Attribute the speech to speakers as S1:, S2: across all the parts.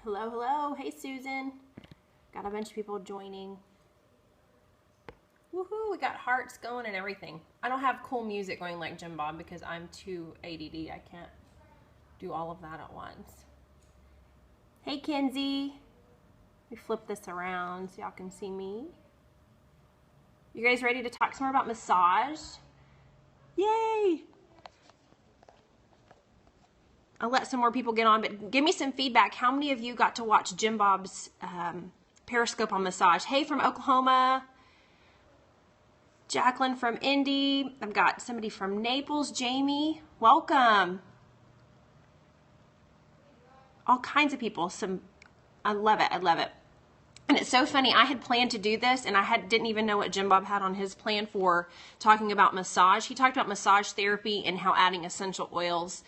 S1: Hello, hello. Hey, Susan. Got a bunch of people joining. Woohoo, we got hearts going and everything. I don't have cool music going like Jim Bob because I'm too ADD. I can't do all of that at once. Hey, Kenzie. Let me flip this around so y'all can see me. You guys ready to talk some more about massage? Yay! I'll let some more people get on, but give me some feedback. How many of you got to watch Jim Bob's Periscope on massage? Hey, from Oklahoma. Jacqueline from Indy. I've got somebody from Naples. Jamie, welcome. All kinds of people. I love it. I love it. And it's so funny. I had planned to do this, and I didn't even know what Jim Bob had on his plan for talking about massage. He talked about massage therapy and how adding essential oils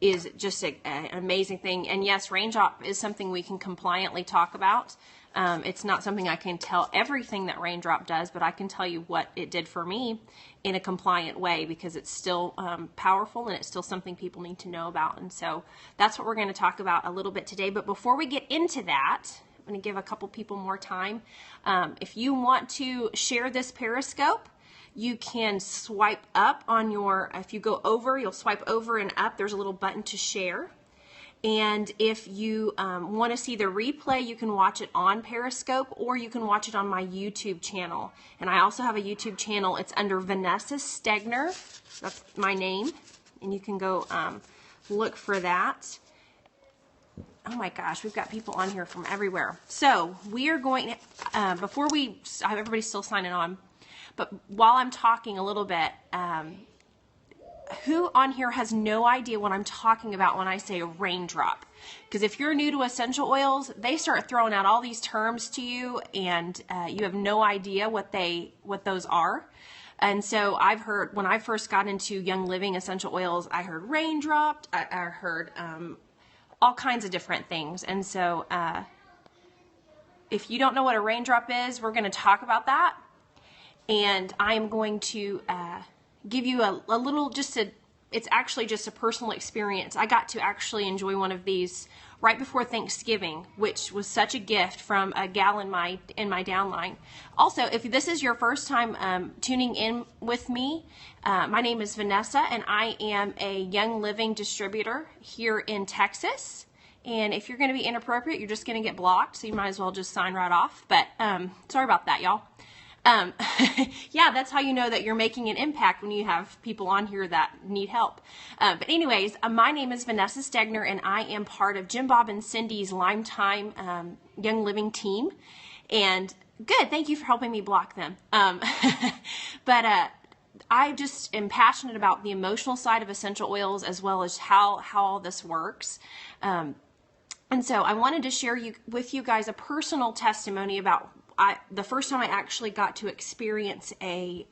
S1: is just an amazing thing. And yes, Raindrop is something we can compliantly talk about. It's not something I can tell everything that Raindrop does, but I can tell you what it did for me in a compliant way because it's still powerful and it's still something people need to know about. And so that's what we're going to talk about a little bit today. But before we get into that, I'm going to give a couple people more time. If you want to share this Periscope, you can swipe up on if you go over, you'll swipe over and up. There's a little button to share. And if you want to see the replay, you can watch it on Periscope or you can watch it on my YouTube channel. And I also have a YouTube channel. It's under Vanessa Stegner. That's my name. And you can go look for that. Oh my gosh, we've got people on here from everywhere. So we are going, before I have everybody still signing on, but while I'm talking a little bit, who on here has no idea what I'm talking about when I say raindrop? Because if you're new to essential oils, they start throwing out all these terms to you, and you have no idea what those are. And so I've heard, when I first got into Young Living essential oils, I heard raindrop, I heard all kinds of different things. And so if you don't know what a raindrop is, we're going to talk about that. And I am going to give you a little, it's actually just a personal experience. I got to actually enjoy one of these right before Thanksgiving, which was such a gift from a gal in my downline. Also, if this is your first time tuning in with me, my name is Vanessa, and I am a Young Living distributor here in Texas. And if you're going to be inappropriate, you're just going to get blocked, so you might as well just sign right off. But sorry about that, y'all. Yeah, that's how you know that you're making an impact when you have people on here that need help. But anyways, my name is Vanessa Stegner, and I am part of Jim Bob and Cindy's Lifetime Young Living team. And good, thank you for helping me block them. But I just am passionate about the emotional side of essential oils as well as how all this works. And so I wanted to share with you guys a personal testimony about the first time I actually got to experience a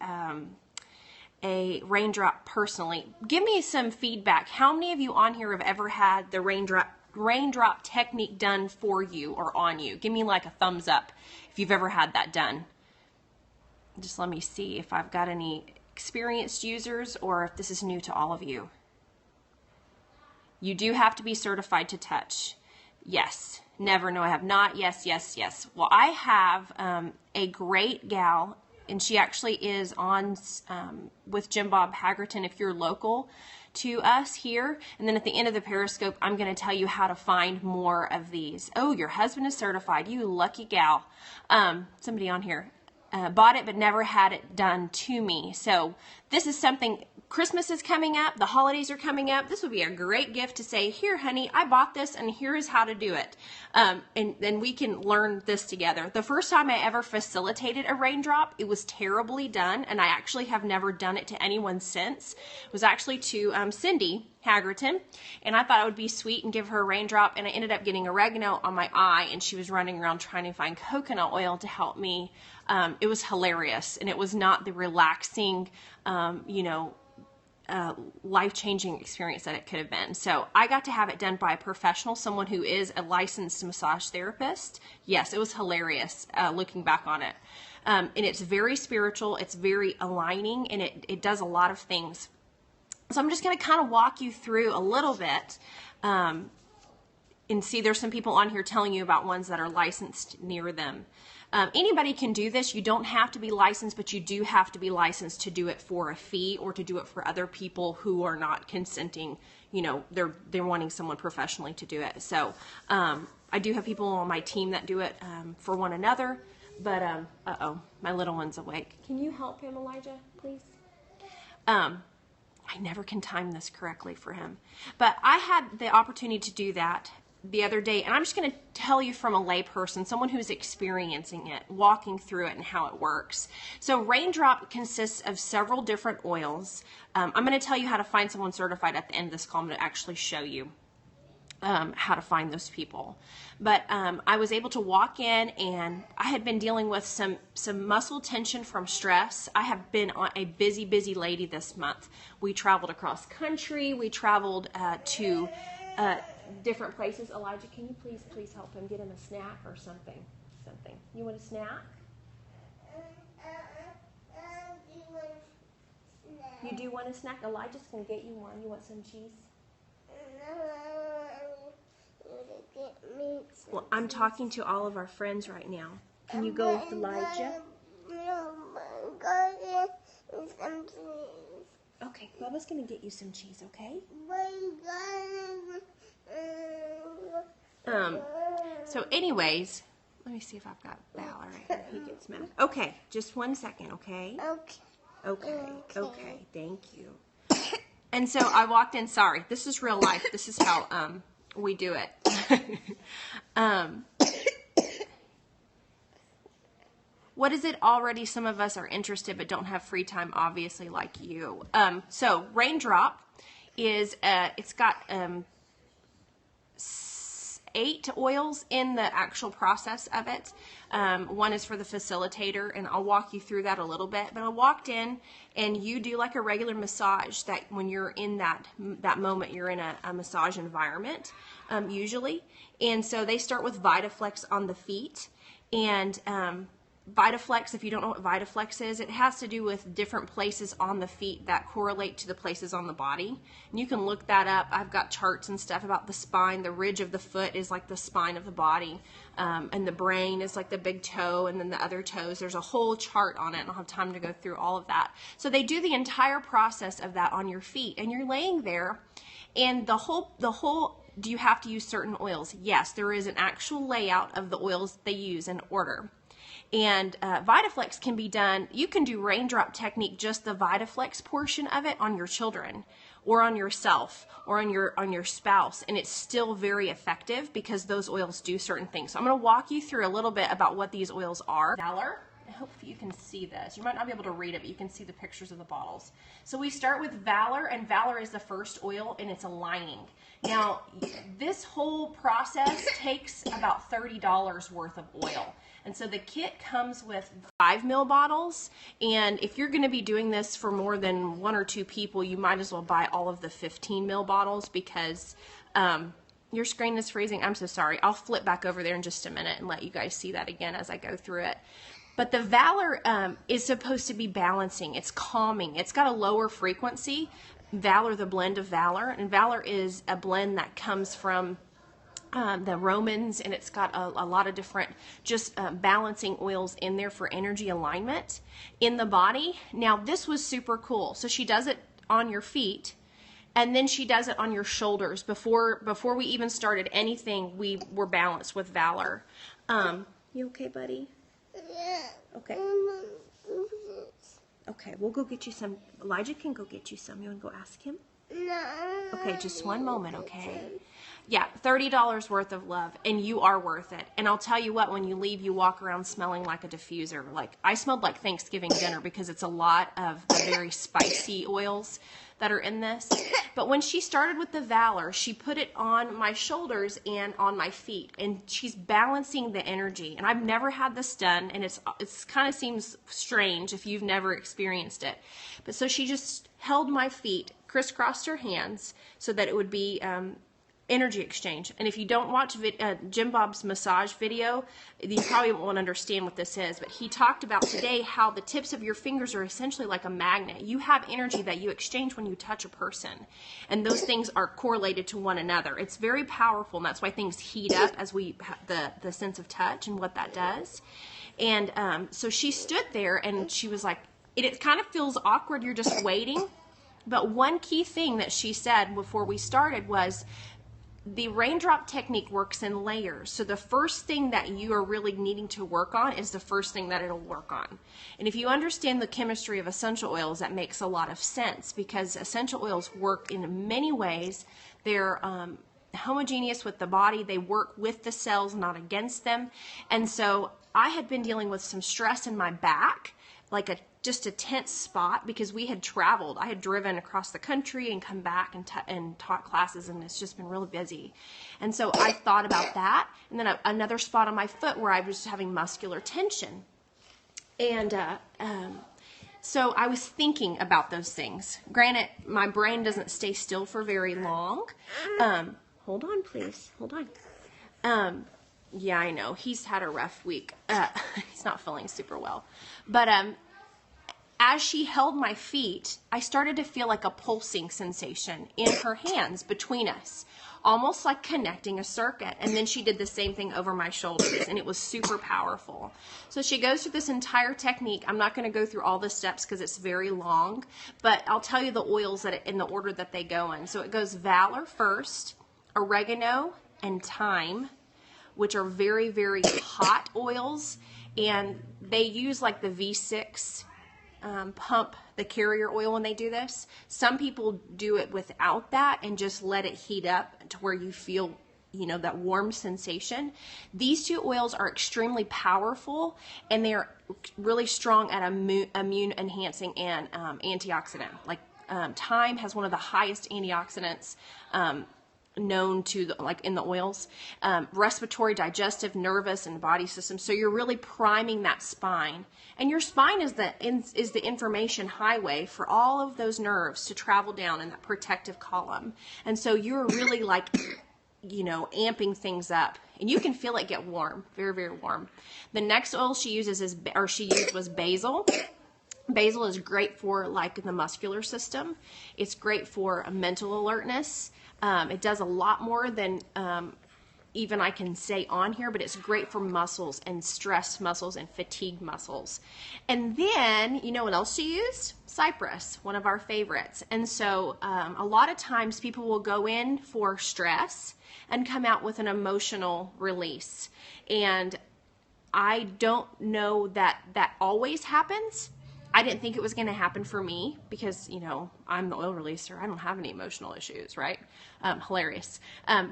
S1: raindrop personally. Give me some feedback. How many of you on here have ever had the raindrop technique done for you or on you? Give me like a thumbs up if you've ever had that done. Just let me see if I've got any experienced users or if this is new to all of you. You do have to be certified to touch. Yes. Never. No, I have not. Yes, yes, yes. Well, I have a great gal, and she actually is on with Jim Bob Haggerton if you're local to us here. And then at the end of the Periscope, I'm going to tell you how to find more of these. Oh, your husband is certified. You lucky gal. Somebody on here bought it but never had it done to me. So this is something. Christmas is coming up, the holidays are coming up. This would be a great gift to say, here, honey, I bought this and here is how to do it. And then we can learn this together. The first time I ever facilitated a raindrop, it was terribly done, and I actually have never done it to anyone since. It was actually to Cindy Haggerton, and I thought it would be sweet and give her a raindrop, and I ended up getting oregano on my eye, and she was running around trying to find coconut oil to help me. It was hilarious, and it was not the relaxing, life-changing experience that it could have been. So I got to have it done by a professional, someone who is a licensed massage therapist. Yes, it was hilarious looking back on it. And it's very spiritual, it's very aligning, and it does a lot of things. So I'm just going to kind of walk you through a little bit and see, there's some people on here telling you about ones that are licensed near them. Anybody can do this. You don't have to be licensed, but you do have to be licensed to do it for a fee or to do it for other people who are not consenting. You know, they're wanting someone professionally to do it. So I do have people on my team that do it for one another. But uh-oh, my little one's awake. Can you help him, Elijah, please? I never can time this correctly for him. But I had the opportunity to do that the other day, and I'm just going to tell you from a layperson, someone who's experiencing it, walking through it and how it works. So Raindrop consists of several different oils. I'm going to tell you how to find someone certified at the end of this call. I'm going to actually show you how to find those people. But I was able to walk in, and I had been dealing with some muscle tension from stress. I have been a busy lady this month. We traveled across country. We traveled to different places. Elijah, can you please help him get him a snack or something? You want a snack? You do want a snack? Elijah's going to get you one. You want some cheese? Well, I'm talking to all of our friends right now. Can you go with Elijah? Okay, Bubba's going to get you some cheese, okay? So anyways, let me see if I've got Valor right here. He gets mad. Okay, just 1 second, okay? Okay, thank you. And so I walked in, sorry, this is real life. This is how we do it. What is it already? Some of us are interested but don't have free time, obviously, like you. So Raindrop is, it's got 8 oils in the actual process of it. One is for the facilitator, and I'll walk you through that a little bit. But I walked in, and you do like a regular massage. That when you're in that moment, you're in a massage environment, usually. And so they start with Vitaflex on the feet, and Vitaflex, if you don't know what Vitaflex is, it has to do with different places on the feet that correlate to the places on the body. And you can look that up. I've got charts and stuff about the spine. The ridge of the foot is like the spine of the body. And the brain is like the big toe, and then the other toes. There's a whole chart on it. I don't have time to go through all of that. So they do the entire process of that on your feet. And you're laying there, and the whole, do you have to use certain oils? Yes, there is an actual layout of the oils they use in order. And Vitaflex can be done, you can do Raindrop technique, just the Vitaflex portion of it on your children or on yourself or on your spouse, and it's still very effective because those oils do certain things. So I'm going to walk you through a little bit about what these oils are. Valor, I hope you can see this. You might not be able to read it, but you can see the pictures of the bottles. So we start with Valor, and Valor is the first oil, and it's a lining. Now, this whole process takes about $30 worth of oil. And so the kit comes with 5 ml bottles, and if you're going to be doing this for more than 1 or 2 people, you might as well buy all of the 15 ml bottles because your screen is freezing. I'm so sorry. I'll flip back over there in just a minute and let you guys see that again as I go through it. But the Valor is supposed to be balancing. It's calming. It's got a lower frequency. Valor, the blend of Valor, and Valor is a blend that comes from the Romans, and it's got a lot of different just balancing oils in there for energy alignment in the body. Now this was super cool. So she does it on your feet, and then she does it on your shoulders. Before we even started anything, we were balanced with Valor. You okay, buddy?
S2: Yeah.
S1: Okay. Okay, we'll go get you some. Elijah can go get you some. You want to go ask him?
S2: No.
S1: Okay, just one moment, okay? Yeah, $30 worth of love, and you are worth it. And I'll tell you what, when you leave, you walk around smelling like a diffuser. Like, I smelled like Thanksgiving dinner because it's a lot of the very spicy oils that are in this. But when she started with the Valor, she put it on my shoulders and on my feet, and she's balancing the energy. And I've never had this done, and it's kind of seems strange if you've never experienced it. But so she just held my feet, crisscrossed her hands so that it would be energy exchange. And if you don't watch Jim Bob's massage video, you probably won't understand what this is. But he talked about today how the tips of your fingers are essentially like a magnet. You have energy that you exchange when you touch a person. And those things are correlated to one another. It's very powerful, and that's why things heat up as we have the sense of touch and what that does. And so she stood there and she was like, it kind of feels awkward. You're just waiting. But one key thing that she said before we started was, the raindrop technique works in layers. So the first thing that you are really needing to work on is the first thing that it'll work on. And if you understand the chemistry of essential oils, that makes a lot of sense, because essential oils work in many ways. They're homogeneous with the body. They work with the cells, not against them. And so I had been dealing with some stress in my back, like just a tense spot, because we had traveled. I had driven across the country and come back and taught classes, and it's just been really busy. And so I thought about that, and then another spot on my foot where I was having muscular tension. And so I was thinking about those things. Granted, my brain doesn't stay still for very long. Hold on, please. Hold on. Yeah, I know. He's had a rough week. He's not feeling super well. But as she held my feet, I started to feel like a pulsing sensation in her hands between us, almost like connecting a circuit. And then she did the same thing over my shoulders, and it was super powerful. So she goes through this entire technique. I'm not going to go through all the steps because it's very long, but I'll tell you the oils that in the order that they go in. So it goes Valor first, oregano, and thyme, which are very, very hot oils, and they use like the V6 pump, the carrier oil, when they do this. Some people do it without that and just let it heat up to where you feel, you know, that warm sensation. These two oils are extremely powerful, and they're really strong at immune enhancing and antioxidant. Like thyme has one of the highest antioxidants known to like in the oils, respiratory, digestive, nervous, and body system. So you're really priming that spine, and your spine is the information highway for all of those nerves to travel down in that protective column. And so you're really like, you know, amping things up, and you can feel it get warm, very, very warm. The next oil she used was Basil. Basil is great for like the muscular system. It's great for mental alertness. It does a lot more than even I can say on here, but it's great for muscles and stressed muscles and fatigued muscles. And then, you know what else she used? Cyprus, one of our favorites. And so a lot of times people will go in for stress and come out with an emotional release. And I don't know that that always happens. I didn't think it was going to happen for me because, you know, I'm the oil releaser. I don't have any emotional issues, right? Hilarious.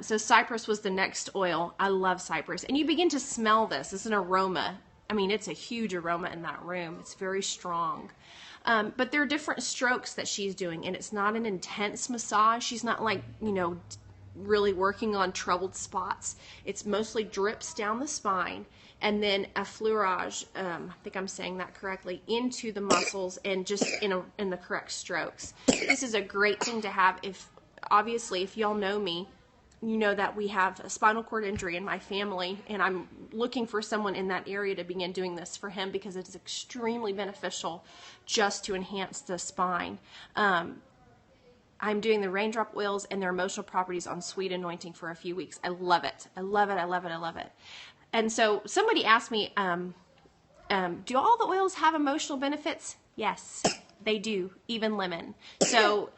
S1: So Cyprus was the next oil. I love Cyprus. And you begin to smell this. It's an aroma. I mean, it's a huge aroma in that room. It's very strong. But there are different strokes that she's doing, and it's not an intense massage. She's not like, you know, really working on troubled spots. It's mostly drips down the spine, and then a fleurage, I think I'm saying that correctly, into the muscles, and just in the correct strokes. This is a great thing to have. Obviously, if y'all know me, you know that we have a spinal cord injury in my family, and I'm looking for someone in that area to begin doing this for him because it is extremely beneficial just to enhance the spine. I'm doing the raindrop oils and their emotional properties on sweet anointing for a few weeks. I love it. I love it. I love it. I love it. And so somebody asked me, do all the oils have emotional benefits? Yes, they do, even lemon. So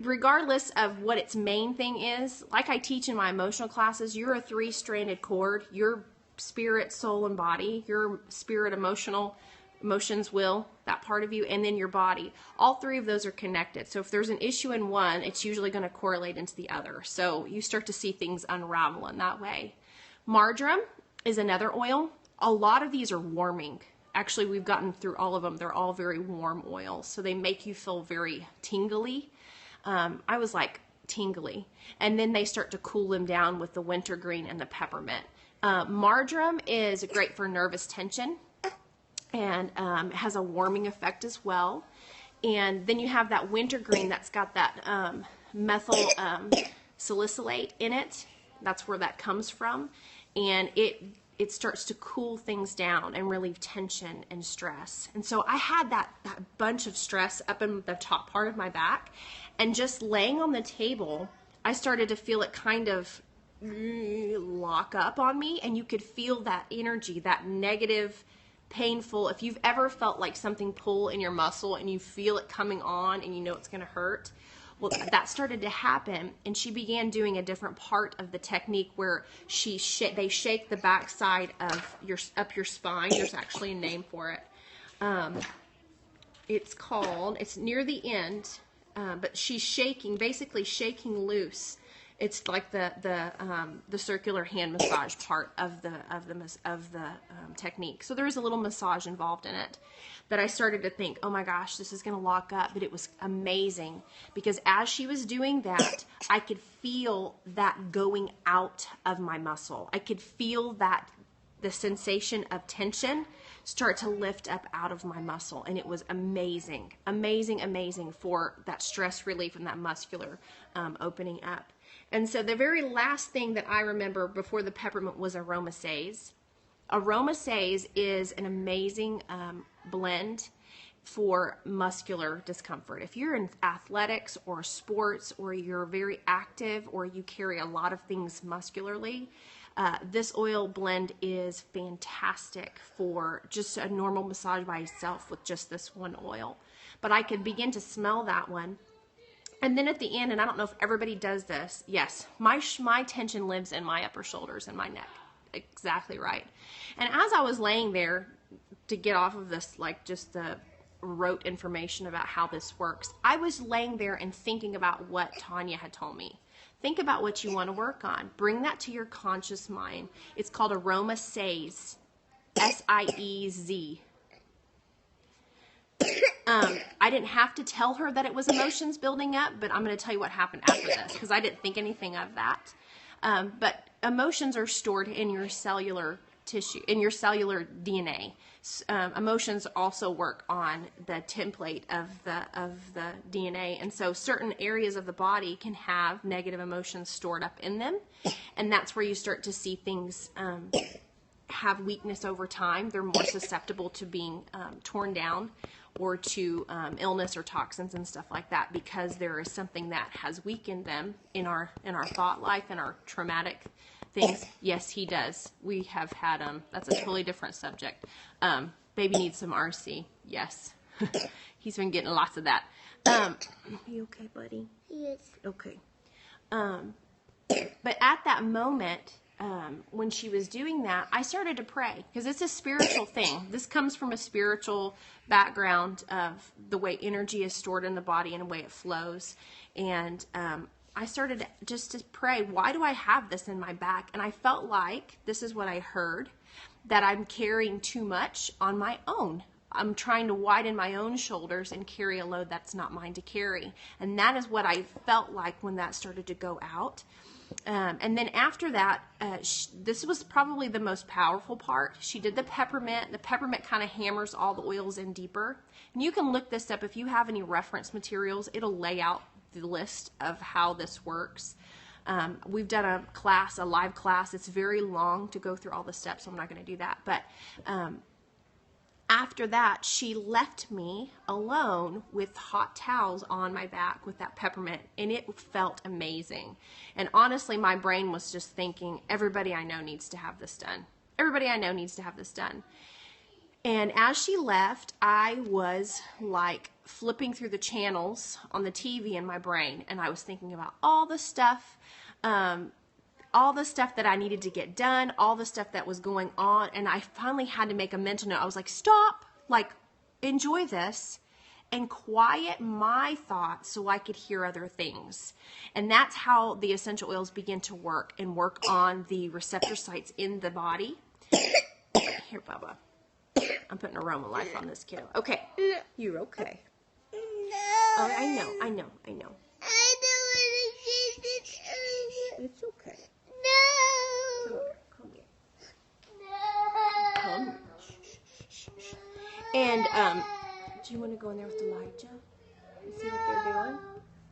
S1: regardless of what its main thing is, like I teach in my emotional classes, you're a 3-stranded cord. Your spirit, soul, and body, your spirit, emotions, will, that part of you, and then your body. All three of those are connected. So if there's an issue in one, it's usually going to correlate into the other. So you start to see things unravel in that way. Marjoram is another oil. A lot of these are warming. Actually, we've gotten through all of them. They're all very warm oils. So they make you feel very tingly. I was like tingly. And then they start to cool them down with the wintergreen and the peppermint. Marjoram is great for nervous tension, and it has a warming effect as well. And then you have that wintergreen that's got that methyl salicylate in it. That's where that comes from. And it starts to cool things down and relieve tension and stress. And so I had that bunch of stress up in the top part of my back, and just laying on the table, I started to feel it kind of lock up on me, and you could feel that energy, that negative, painful, if you've ever felt like something pull in your muscle and you feel it coming on and you know it's going to hurt. Well, that started to happen, and she began doing a different part of the technique where they shake the back side of up your spine. There's actually a name for it. It's near the end, but she's basically shaking loose. It's like the circular hand massage part of the technique. So there is a little massage involved in it. But I started to think, oh my gosh, this is going to lock up. But it was amazing, because as she was doing that, I could feel that going out of my muscle. I could feel that the sensation of tension start to lift up out of my muscle. And it was amazing, amazing, amazing for that stress relief and that muscular opening up. And so the very last thing that I remember before the peppermint was aromasaze. Aromasaze is an amazing blend for muscular discomfort. If you're in athletics or sports, or you're very active, or you carry a lot of things muscularly, this oil blend is fantastic for just a normal massage by itself with just this one oil. But I could begin to smell that one. And then at the end, and I don't know if everybody does this, yes, my tension lives in my upper shoulders and my neck. Exactly right. And as I was laying there to get off of this, like just the rote information about how this works, I was laying there and thinking about what Tonya had told me. Think about what you want to work on. Bring that to your conscious mind. It's called aromasaze, S-I-E-Z. I didn't have to tell her that it was emotions building up, but I'm going to tell you what happened after this, because I didn't think anything of that. But emotions are stored in your cellular tissue, in your cellular DNA. Emotions also work on the template of the DNA, and so certain areas of the body can have negative emotions stored up in them, and that's where you start to see things have weakness over time. They're more susceptible to being torn down, or to illness or toxins and stuff like that, because there is something that has weakened them in our thought life and our traumatic things. Yes, he does. We have had that's a totally different subject. Baby needs some RC. Yes. He's been getting lots of that. Are you okay, buddy?
S2: Yes.
S1: Okay. But at that moment, when she was doing that, I started to pray, because it's a spiritual thing. This comes from a spiritual background of the way energy is stored in the body and the way it flows. And I started just to pray, why do I have this in my back? And I felt like, this is what I heard, that I'm carrying too much on my own. I'm trying to widen my own shoulders and carry a load that's not mine to carry. And that is what I felt like when that started to go out. And then after that, this was probably the most powerful part. She did the peppermint. The peppermint kind of hammers all the oils in deeper. And you can look this up. If you have any reference materials, it'll lay out the list of how this works. We've done a live class. It's very long to go through all the steps, so I'm not going to do that. But after that, she left me alone with hot towels on my back with that peppermint, and it felt amazing. And honestly, my brain was just thinking, everybody I know needs to have this done. Everybody I know needs to have this done. And as she left, I was like flipping through the channels on the TV in my brain, and I was thinking about all the stuff that I needed to get done, all the stuff that was going on, and I finally had to make a mental note. I was like, stop, like, enjoy this, and quiet my thoughts so I could hear other things. And that's how the essential oils begin to work, and work on the receptor sites in the body. Here, Bubba. I'm putting aroma life on this kiddo. Okay. You're okay.
S2: No.
S1: Oh, I know.
S2: I don't want to get this over.
S1: It's okay.
S2: No.
S1: Come here.
S2: No.
S1: Come here. Shh. And do you want to go in there with Elijah and see what they're doing?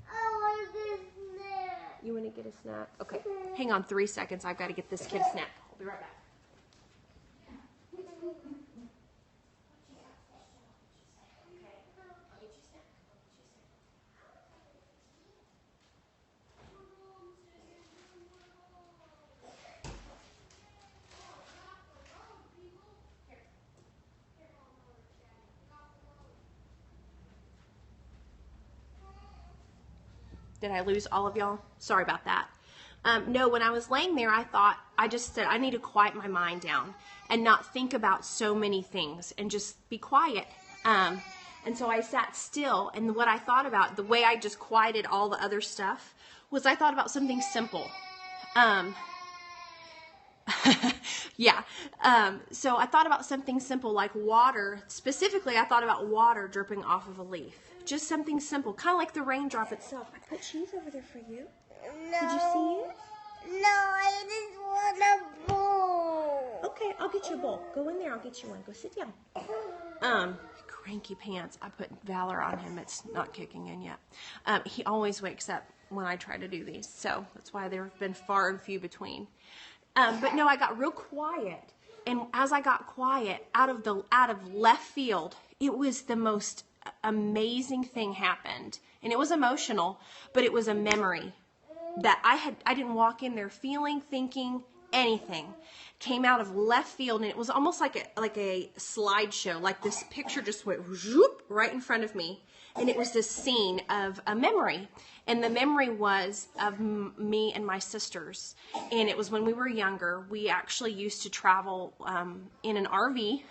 S2: I want to get a snack.
S1: You want to get a snack? Okay, hang on 3 seconds. I've got to get this kid a snack. I'll be right back. Did I lose all of y'all? Sorry about that. No, when I was laying there, I just said, I need to quiet my mind down and not think about so many things and just be quiet. And so I sat still, and what I thought about, the way I just quieted all the other stuff, was I thought about something simple. Yeah. So I thought about something simple like water. Specifically, I thought about water dripping off of a leaf. Just something simple, kind of like the raindrop itself. I put cheese over there for you.
S2: No.
S1: Did you see it?
S2: No, I just want a bowl.
S1: Okay, I'll get you a bowl. Go in there, I'll get you one. Go sit down. Cranky pants. I put Valor on him. It's not kicking in yet. He always wakes up when I try to do these, so that's why there have been far and few between. But no, I got real quiet, and as I got quiet, out of left field, it was the most amazing thing happened, and it was emotional, but it was a memory that I didn't walk in there feeling, thinking anything. Came out of left field, and it was almost like a slideshow. Like this picture just went whoop right in front of me, and it was this scene of a memory. And the memory was of me and my sisters. And it was when we were younger. We actually used to travel in an RV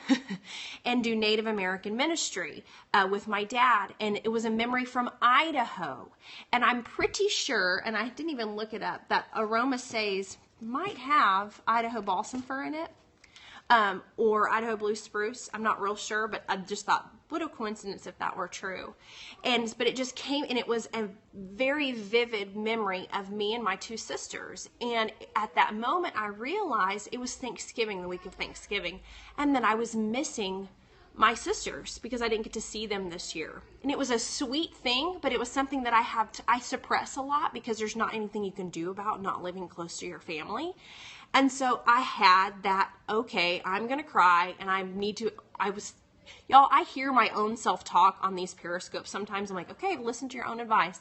S1: and do Native American ministry with my dad. And it was a memory from Idaho. And I'm pretty sure, and I didn't even look it up, that Aroma Says might have Idaho balsam fir in it. Or Idaho blue spruce. I'm not real sure, but I just thought, what a coincidence if that were true. But it just came, and it was a very vivid memory of me and my two sisters. And at that moment, I realized it was Thanksgiving, the week of Thanksgiving, and that I was missing my sisters because I didn't get to see them this year. And it was a sweet thing, but it was something that I suppress a lot because there's not anything you can do about not living close to your family. And so I had that, okay, I'm going to cry, and y'all, I hear my own self-talk on these periscopes. Sometimes I'm like, okay, listen to your own advice.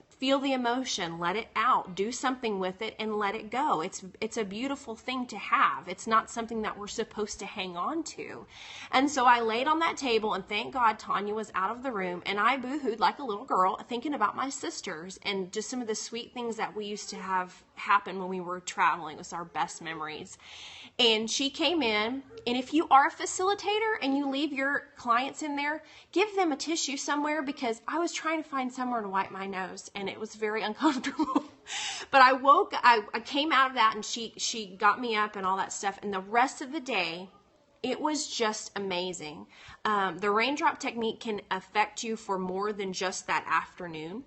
S1: Feel the emotion, let it out, do something with it, and let it go. It's a beautiful thing to have. It's not something that we're supposed to hang on to. And so I laid on that table, and thank God Tonya was out of the room, and I boo-hooed like a little girl, thinking about my sisters and just some of the sweet things that we used to have happen when we were traveling. It was our best memories. And she came in, and if you are a facilitator and you leave your clients in there, give them a tissue somewhere, because I was trying to find somewhere to wipe my nose, and it was very uncomfortable. But I came out of that, and she got me up and all that stuff, and the rest of the day, it was just amazing. The raindrop technique can affect you for more than just that afternoon.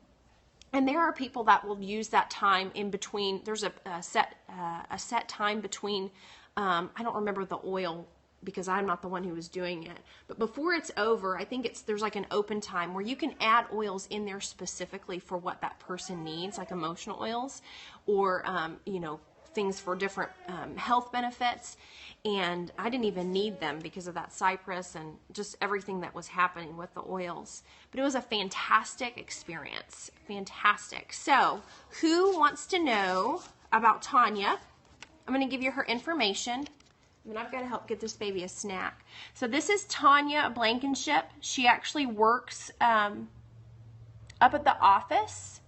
S1: And there are people that will use that time in between. There's a set time between, I don't remember the oil because I'm not the one who was doing it. But before it's over, I think there's like an open time where you can add oils in there specifically for what that person needs, like emotional oils or, things for different health benefits. And I didn't even need them because of that Cyprus and just everything that was happening with the oils. But it was a fantastic experience. Fantastic. So, who wants to know about Tonya? I'm going to give you her information. And I've got to help get this baby a snack. So this is Tonya Blankenship. She actually works up at the office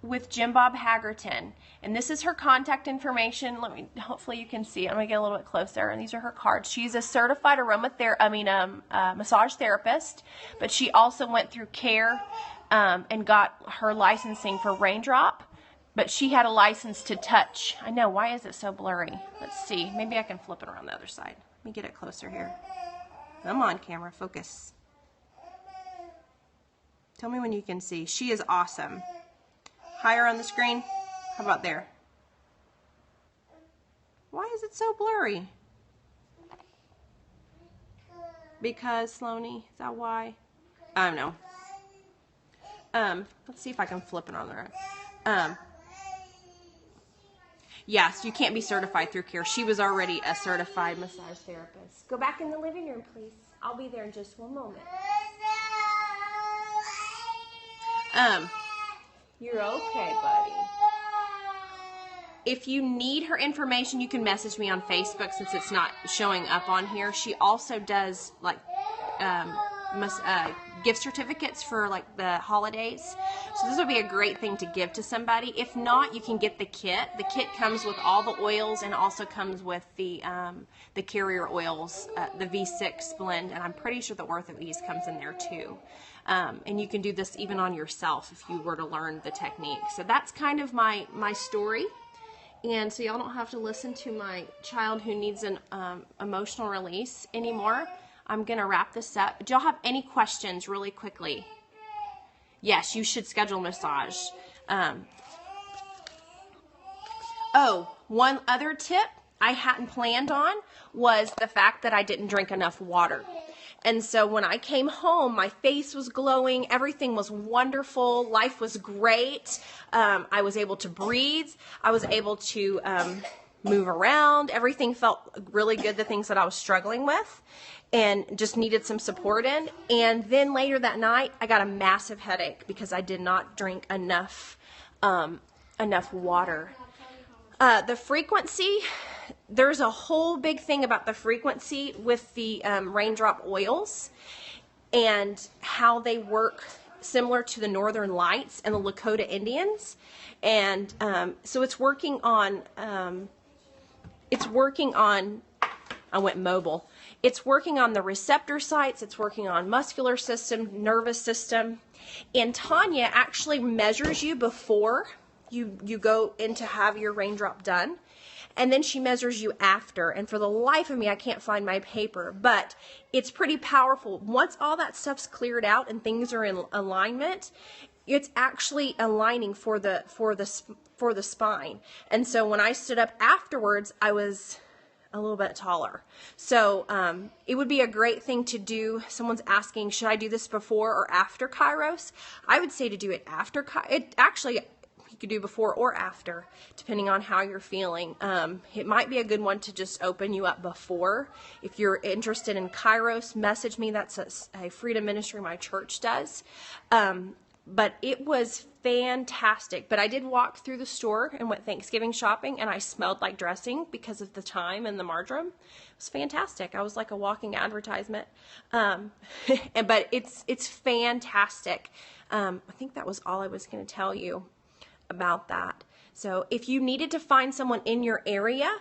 S1: with Jim Bob Haggerton. And this is her contact information. Hopefully you can see it. I'm going to get a little bit closer. And these are her cards. She's a certified massage therapist, but she also went through care and got her licensing for Raindrop. But she had a license to touch. I know, why is it so blurry? Let's see. Maybe I can flip it around the other side. Let me get it closer here. Come on, camera, focus. Tell me when you can see. She is awesome. Higher on the screen. How about there? Why is it so blurry? Because, Sloanie, is that why? I don't know. Let's see if I can flip it on there. Yes, you can't be certified through CARE. She was already a certified massage therapist. Go back in the living room, please. I'll be there in just one moment. You're okay, buddy. If you need her information, you can message me on Facebook since it's not showing up on here. She also does like gift certificates for like the holidays. So this would be a great thing to give to somebody. If not, you can get the kit. The kit comes with all the oils and also comes with the carrier oils, the V6 blend, and I'm pretty sure the Ortho Ease comes in there too. And you can do this even on yourself if you were to learn the technique. So that's kind of my story. And so y'all don't have to listen to my child who needs an emotional release anymore. I'm going to wrap this up. Do y'all have any questions really quickly? Yes, you should schedule a massage. Oh, one other tip I hadn't planned on was the fact that I didn't drink enough water. And so when I came home, my face was glowing. Everything was wonderful. Life was great. I was able to breathe. I was able to move around. Everything felt really good, the things that I was struggling with and just needed some support in. And then later that night, I got a massive headache because I did not drink enough water. The frequency, there's a whole big thing about the frequency with the Raindrop oils and how they work similar to the Northern Lights and the Lakota Indians. And so it's working on, I went mobile. It's working on the receptor sites. It's working on muscular system, nervous system. And Tonya actually measures you before you go in to have your Raindrop done. And then she measures you after. And for the life of me, I can't find my paper. But it's pretty powerful. Once all that stuff's cleared out and things are in alignment, it's actually aligning for the spine. And so when I stood up afterwards, I was a little bit taller. So it would be a great thing to do. Someone's asking, should I do this before or after Kairos? I would say to do it after Kairos. Actually, you could do before or after, depending on how you're feeling. It might be a good one to just open you up before. If you're interested in Kairos, message me. That's a freedom ministry my church does. But it was fantastic. But I did walk through the store and went Thanksgiving shopping, and I smelled like dressing because of the thyme and the marjoram. It was fantastic. I was like a walking advertisement. But it's fantastic. I think that was all I was going to tell you about that. So if you needed to find someone in your area,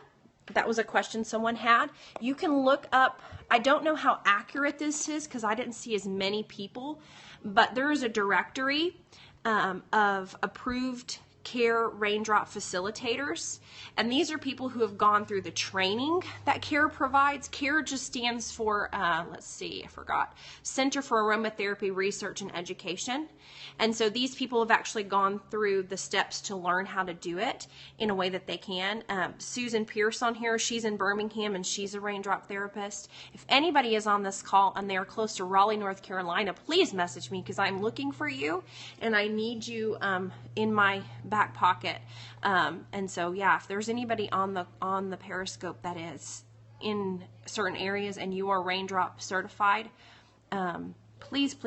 S1: that was a question someone had, you can look up, I don't know how accurate this is because I didn't see as many people, but there is a directory of approved CARE Raindrop facilitators, and these are people who have gone through the training that CARE provides. CARE just stands for, let's see, I forgot, Center for Aromatherapy Research and Education. And so these people have actually gone through the steps to learn how to do it in a way that they can. Susan Pierce on here, she's in Birmingham and she's a Raindrop therapist. If anybody is on this call and they are close to Raleigh, North Carolina, please message me because I'm looking for you and I need you in my back pocket. And so yeah, if there's anybody on the Periscope that is in certain areas and you are Raindrop certified, please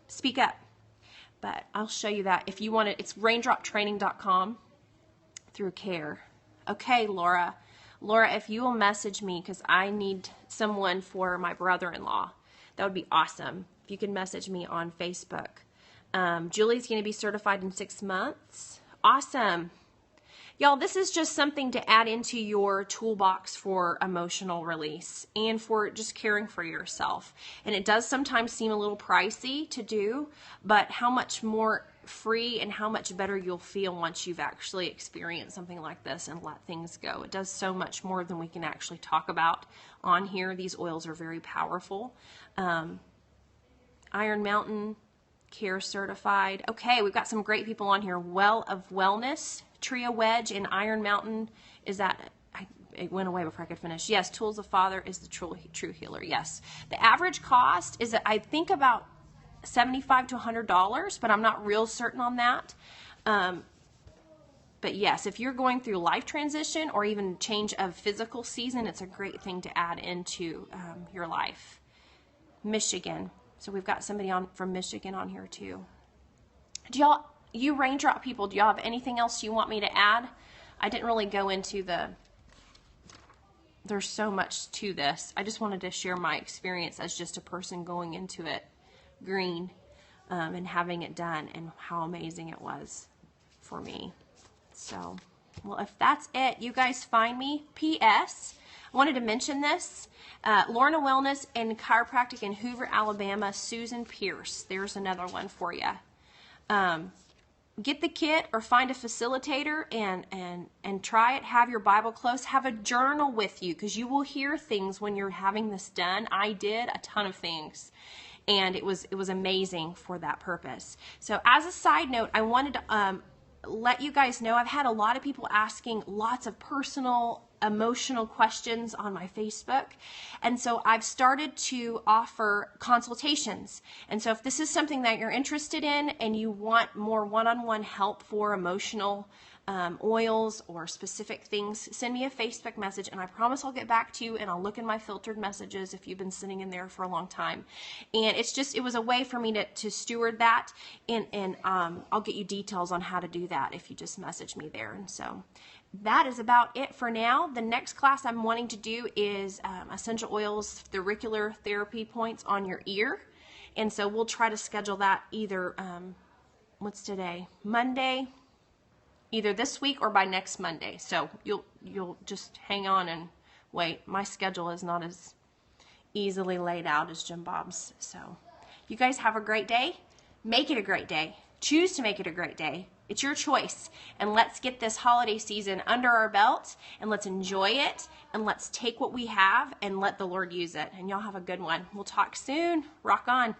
S1: speak up. But I'll show you that if you want it. It's raindroptraining.com through CARE. Okay, Laura, if you will message me because I need someone for my brother-in-law, that would be awesome. If you can message me on Facebook. Julie's going to be certified in 6 months. Awesome. Y'all, this is just something to add into your toolbox for emotional release and for just caring for yourself. And it does sometimes seem a little pricey to do, but how much more free and how much better you'll feel once you've actually experienced something like this and let things go. It does so much more than we can actually talk about on here. These oils are very powerful. Iron Mountain, CARE certified. Okay, we've got some great people on here. Well of Wellness, Tria Wedge, and Iron Mountain. Is that, it went away before I could finish. Yes, Tools of Father is the true healer. Yes. The average cost is, I think, about $75 to $100, but I'm not real certain on that. But yes, if you're going through life transition or even change of physical season, it's a great thing to add into your life. Michigan. So we've got somebody on from Michigan on here too. Do y'all, you Raindrop people, do y'all have anything else you want me to add? I didn't really go into there's so much to this. I just wanted to share my experience as just a person going into it green and having it done, and how amazing it was for me. So, well, if that's it, you guys find me. P.S. I wanted to mention this. Lorna Wellness and Chiropractic in Hoover, Alabama, Susan Pierce. There's another one for you. Get the kit or find a facilitator and try it. Have your Bible close. Have a journal with you, because you will hear things when you're having this done. I did a ton of things, and it was amazing for that purpose. So as a side note, I wanted to let you guys know I've had a lot of people asking lots of personal, emotional questions on my Facebook, and so I've started to offer consultations. And so if this is something that you're interested in and you want more one-on-one help for emotional oils or specific things, send me a Facebook message, and I promise I'll get back to you, and I'll look in my filtered messages if you've been sitting in there for a long time. And it was a way for me to steward that, and I'll get you details on how to do that if you just message me there. And so that is about it for now. The next class I'm wanting to do is essential oils, auricular therapy points on your ear. And so we'll try to schedule that either, what's today? Monday, either this week or by next Monday. So you'll just hang on and wait. My schedule is not as easily laid out as Jim Bob's. So you guys have a great day. Make it a great day. Choose to make it a great day. It's your choice. And let's get this holiday season under our belt, and let's enjoy it, and let's take what we have and let the Lord use it. And y'all have a good one. We'll talk soon. Rock on.